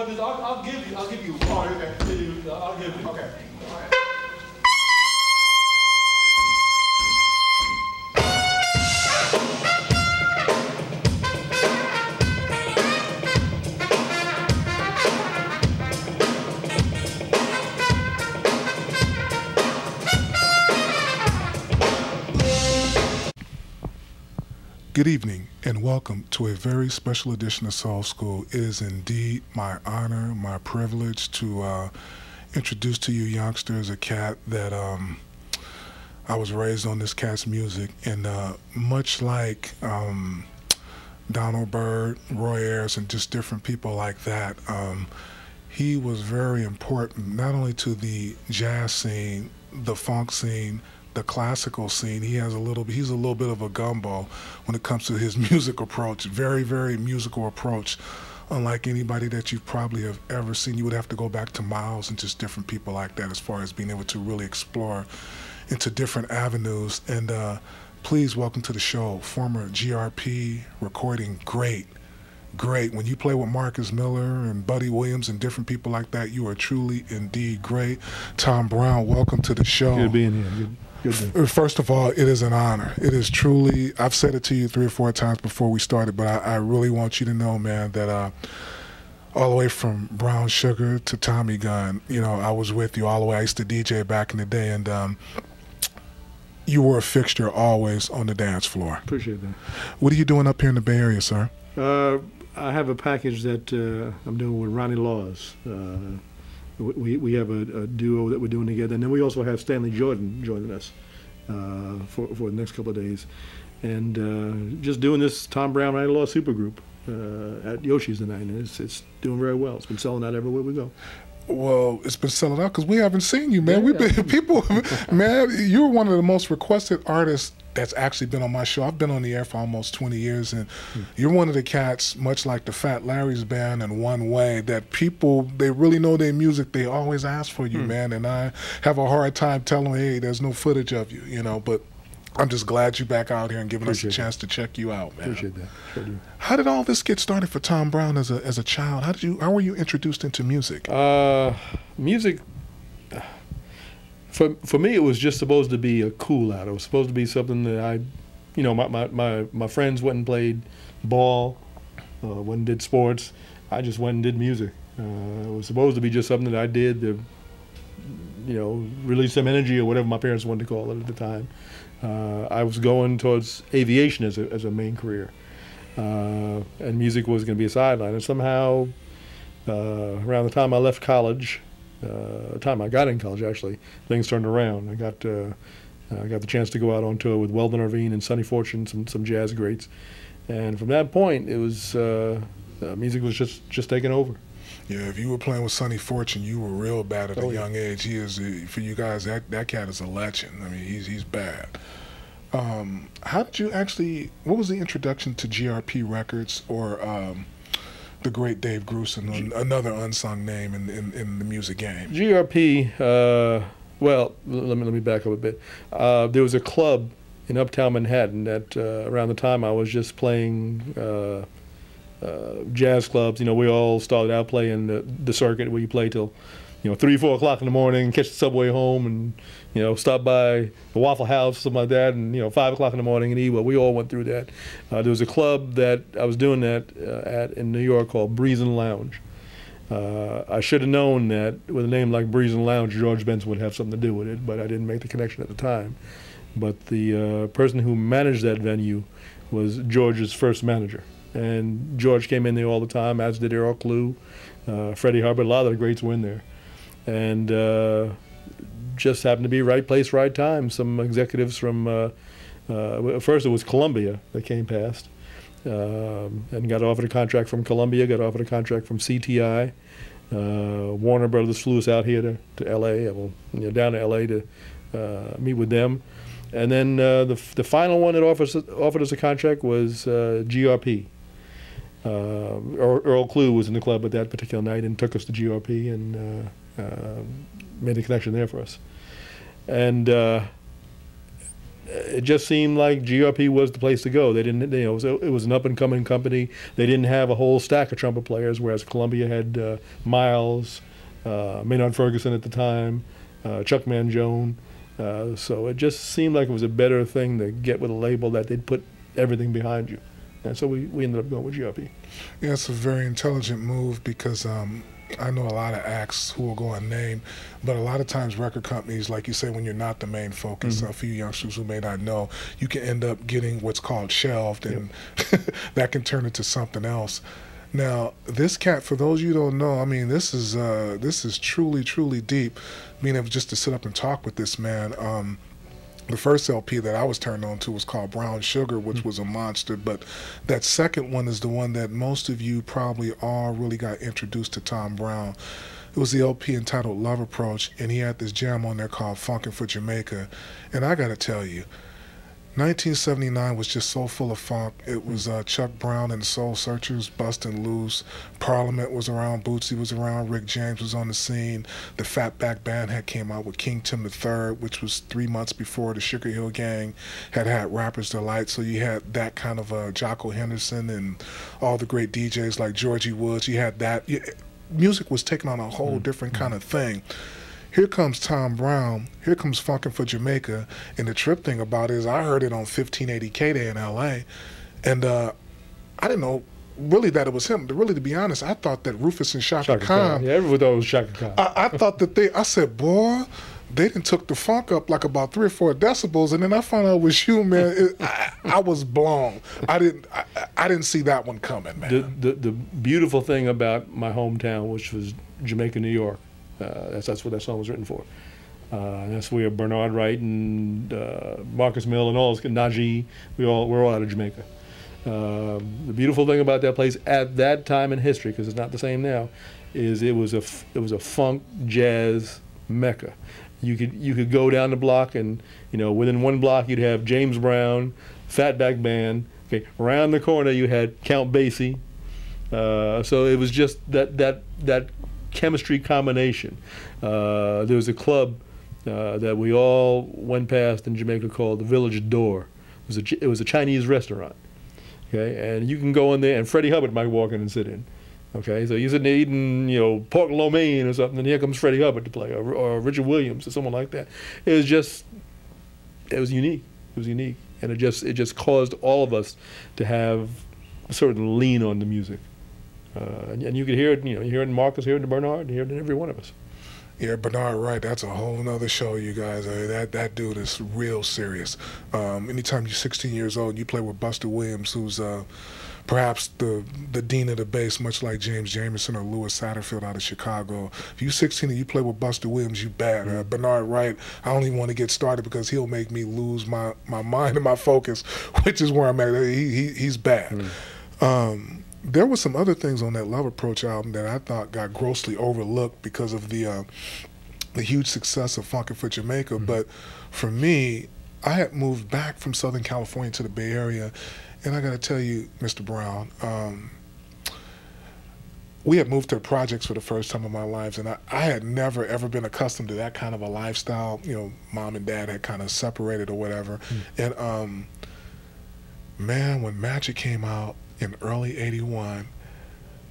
I'll give you. Oh, okay. I'll give you. Okay. All right. Good evening and welcome to a very special edition of Soul School. It is indeed my honor, my privilege to introduce to you youngsters a cat that I was raised on this cat's music, and much like Donald Byrd, Roy Ayers, and just different people like that, he was very important not only to the jazz scene, the funk scene, the classical scene. He's a little bit of a gumbo when it comes to his music approach. Very, very musical approach. Unlike anybody that you probably have ever seen. You would have to go back to Miles and just different people like that as far as being able to really explore into different avenues. And please welcome to the show, former GRP recording great. When you play with Marcus Miller and Buddy Williams and different people like that, you are truly indeed great. Tom Brown, welcome to the show. Good being here. Good. First of all, it is an honor. It is truly, I've said it to you 3 or 4 times before we started, but I really want you to know, man, that all the way from Brown Sugar to Tommy Gunn, you know, I was with you all the way. I used to DJ back in the day, and you were a fixture always on the dance floor. Appreciate that. What are you doing up here in the Bay Area, sir? I have a package that I'm doing with Ronnie Laws. We have a duo that we're doing together, and then we also have Stanley Jordan joining us for the next couple of days, and just doing this Tom Brown Ronnie Laws supergroup at Yoshi's tonight, and it's doing very well. It's been selling out everywhere we go. Well, it's been selling out because we haven't seen you, man. We've been people, man. You're one of the most requested artists that's actually been on my show. I've been on the air for almost 20 years, and you're one of the cats, much like the Fat Larry's Band in one way, that people, they really know their music. They always ask for you, man, and I have a hard time telling them, hey, there's no footage of you, you know, but I'm just glad you're back out here and giving us a chance to check you out, man. Appreciate that. Sure do. How did all this get started for Tom Brown as a child? How were you introduced into music? Music, for me, it was just supposed to be a cool out. It was supposed to be something that my friends went and played ball, went and did sports. I just went and did music. It was supposed to be just something that I did to, release some energy or whatever my parents wanted to call it at the time. I was going towards aviation as a main career, and music was going to be a sideline. And somehow, around the time I left college, the time I got in college, actually, things turned around. I got the chance to go out on tour with Weldon Irvine and Sonny Fortune, some jazz greats, and from that point, it was music was just taking over. Yeah, if you were playing with Sonny Fortune, you were real bad at a young age. He is, for you guys, that cat is a legend. I mean, he's bad. How did you actually, what was the introduction to GRP Records or the great Dave Grusin, another unsung name in the music game? GRP, well, let me back up a bit. There was a club in Uptown Manhattan that around the time I was just playing jazz clubs. We all started out playing the circuit where you play till 3, 4 o'clock in the morning, catch the subway home, and stop by the Waffle House, something like that, and 5 o'clock in the morning and eat. Well, we all went through that. There was a club that I was doing that at in New York called Breeze and Lounge. I should have known that with a name like Breeze and Lounge, George Benson would have something to do with it, but I didn't make the connection at the time. But the person who managed that venue was George's first manager. And George came in there all the time, as did Earl Klugh, Freddie Hubbard. A lot of the greats were in there. And just happened to be right place, right time. Some executives from, first it was Columbia that came past, and got offered a contract from Columbia, got offered a contract from CTI. Warner Brothers flew us out here to L.A., down to L.A. to meet with them. And then the final one that offered us a contract was GRP. Earl Klugh was in the club at that particular night and took us to GRP and made a connection there for us. And it just seemed like GRP was the place to go. They didn't, you know, it was an up and coming company. They didn't have a whole stack of trumpet players, whereas Columbia had Miles, Maynard Ferguson at the time, Chuck Mangione. So it just seemed like it was a better thing to get with a label that they'd put everything behind you. And so we ended up going with GRP. Yeah, it's a very intelligent move because I know a lot of acts who will go unnamed, but a lot of times record companies, like you say, when you're not the main focus, a few youngsters who may not know, you can end up getting what's called shelved, and that can turn into something else. Now, this cat, for those you don't know, I mean, this is truly, truly deep. Being able just to sit up and talk with this man. The first LP that I was turned on to was called Brown Sugar, which was a monster, but that second one is the one that most of you probably all really got introduced to Tom Brown. It was the LP entitled Love Approach, and he had this jam on there called Funkin' for Jamaica. And I gotta tell you, 1979 was just so full of funk. It was Chuck Brown and the Soul Searchers busting loose. Parliament was around, Bootsy was around, Rick James was on the scene. The Fatback Band had came out with King Tim III, which was 3 months before the Sugar Hill Gang had Rapper's Delight. So you had that kind of Jocko Henderson and all the great DJs like Georgie Woods. You had that. Music was taking on a whole different kind of thing. Here comes Tom Brown, here comes Funkin' for Jamaica, and the trip thing about it is I heard it on 1580K Day in L.A., and I didn't know really that it was him. Really, to be honest, I thought that Rufus and Shaka Khan. Yeah, everyone thought it was Shaka Khan. I thought that I said, boy, they done took the funk up like about 3 or 4 decibels, and then I found out it was you, man. I was blown. I didn't see that one coming, man. The beautiful thing about my hometown, which was Jamaica, New York, that's what that song was written for. That's where Bernard Wright and Marcus Mill and all those, Najee, we're all out of Jamaica. The beautiful thing about that place at that time in history, because it's not the same now, is it was a funk jazz mecca. You could go down the block, and within one block you'd have James Brown, Fatback Band. Okay, around the corner you had Count Basie. So it was just that chemistry combination. There was a club that we all went past in Jamaica called the Village Door. It was a Chinese restaurant. Okay, and you can go in there, and Freddie Hubbard might walk in and sit in. Okay, so you're sitting there eating, pork lo mein or something, and here comes Freddie Hubbard to play, or Richard Williams or someone like that. It was unique. It was unique, and it just caused all of us to have a certain lean on the music. And you could hear it, you hear it in Marcus, hear it in Bernard, hear it in every one of us. Yeah, Bernard Wright, that's a whole nother show, you guys. That dude is real serious. Anytime you're 16 years old, you play with Buster Williams, who's perhaps the dean of the bass, much like James Jamerson or Louis Satterfield out of Chicago. If you're 16 and you play with Buster Williams, you bad. Bernard Wright, I don't even want to get started because he'll make me lose my mind and my focus, which is where I'm at. He's bad. There were some other things on that Love Approach album that I thought got grossly overlooked because of the huge success of Funkin' for Jamaica. But for me, I had moved back from Southern California to the Bay Area, and I got to tell you, Mr. Brown, we had moved to the projects for the first time in my lives, and I had never, ever been accustomed to that kind of a lifestyle. Mom and Dad had kind of separated or whatever. And, man, when Magic came out, in early '81,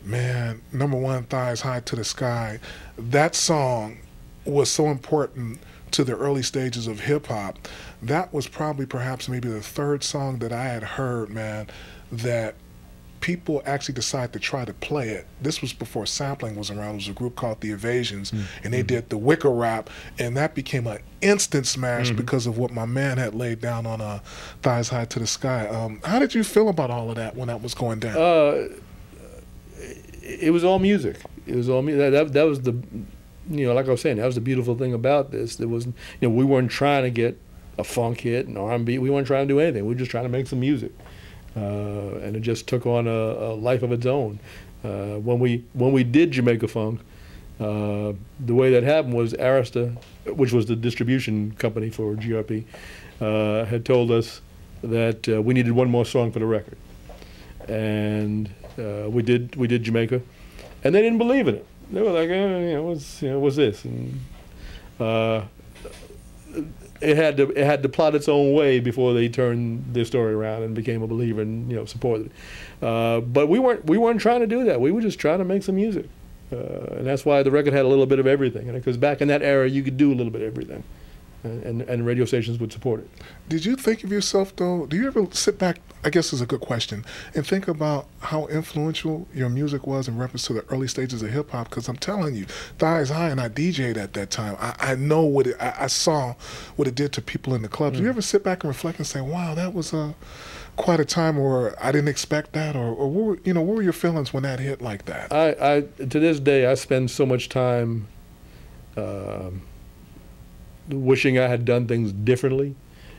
man, #1, Thighs High to the Sky, that song was so important to the early stages of hip-hop. That was probably perhaps maybe the third song that I had heard, man, that people actually decided to try to play it. This was before sampling was around. There was a group called The Evasions, and they did the Wicker Rap, and that became an instant smash because of what my man had laid down on Thighs High to the Sky. How did you feel about all of that when that was going down? It was all music. It was all music. That was the, like I was saying, that was the beautiful thing about this. There was, we weren't trying to get a funk hit and R&B. We weren't trying to do anything. We were just trying to make some music. And it just took on a life of its own. When we did Jamaica Funk, the way that happened was Arista, which was the distribution company for GRP, had told us that we needed one more song for the record, and we did Jamaica, and they didn't believe in it. They were like, what's this? And it had to plot its own way before they turned their story around and became a believer and supported it. But we weren't trying to do that. We were just trying to make some music, and that's why the record had a little bit of everything. Because back in that era, you could do a little bit of everything, and radio stations would support it. Did you think of yourself, though? Do you ever sit back, I guess is a good question, and think about how influential your music was in reference to the early stages of hip-hop? Because I'm telling you, Thighs High, and I DJ'd at that time. I know what I saw what it did to people in the clubs. Do you ever sit back and reflect and say, wow, that was quite a time, or I didn't expect that, or what were your feelings when that hit like that? I to this day, I spend so much time wishing I had done things differently.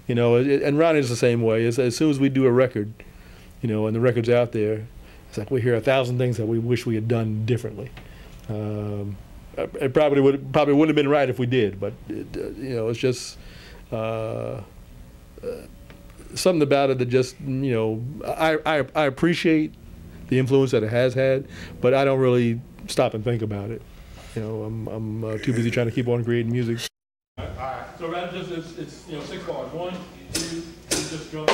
And Ronnie's the same way. As soon as we do a record, and the record's out there, it's like we hear 1,000 things that we wish we had done differently. It probably wouldn't have been right if we did, but it's just something about it that just I appreciate the influence that it has had, but I don't really stop and think about it. I'm too busy trying to keep on creating music. All right. So rather just it's 6 bars. 1, 2, just drum.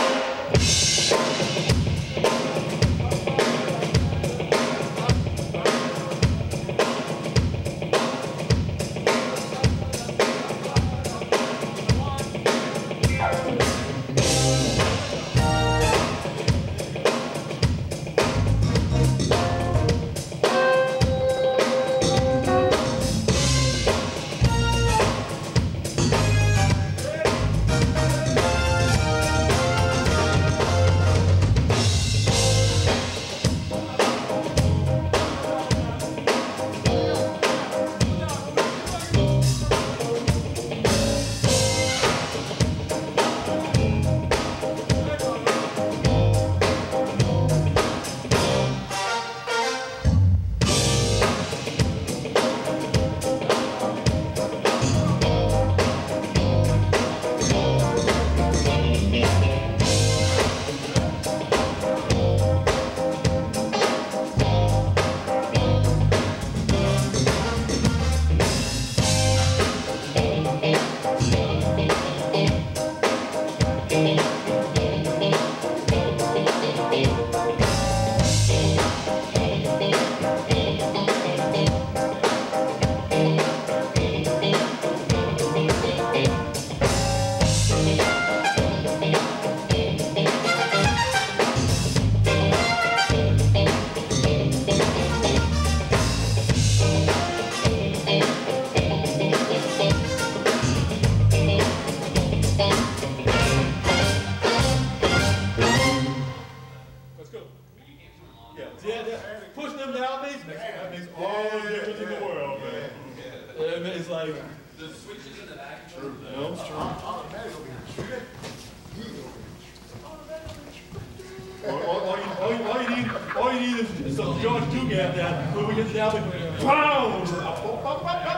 It's like the switches in the back. All you need is some George Duke out there when we get to the album. Pow!